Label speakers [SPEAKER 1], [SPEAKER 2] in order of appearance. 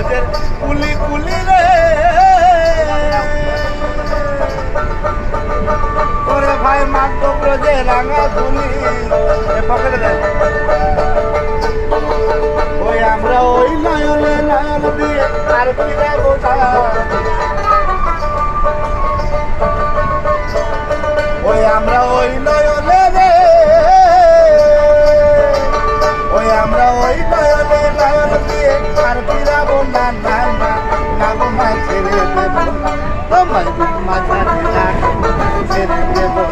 [SPEAKER 1] ব্রজের কুলি কুলি রে ওরে ভাই মাত্র ব্রজে রাঙা ধুলি পকেটে দেন ওই আমরা ওই নয়নে নয়ন দিয়ে আর পিড়া গোটা ওই আমরা ওই নয়নে রে ওই আমরা ওই নয়নে নয়ন দিয়ে আর পিড়াবো না না না না গো মাই ছেড়ে দেবো না ও মাই মাঝারে না ছেড়ে দেবো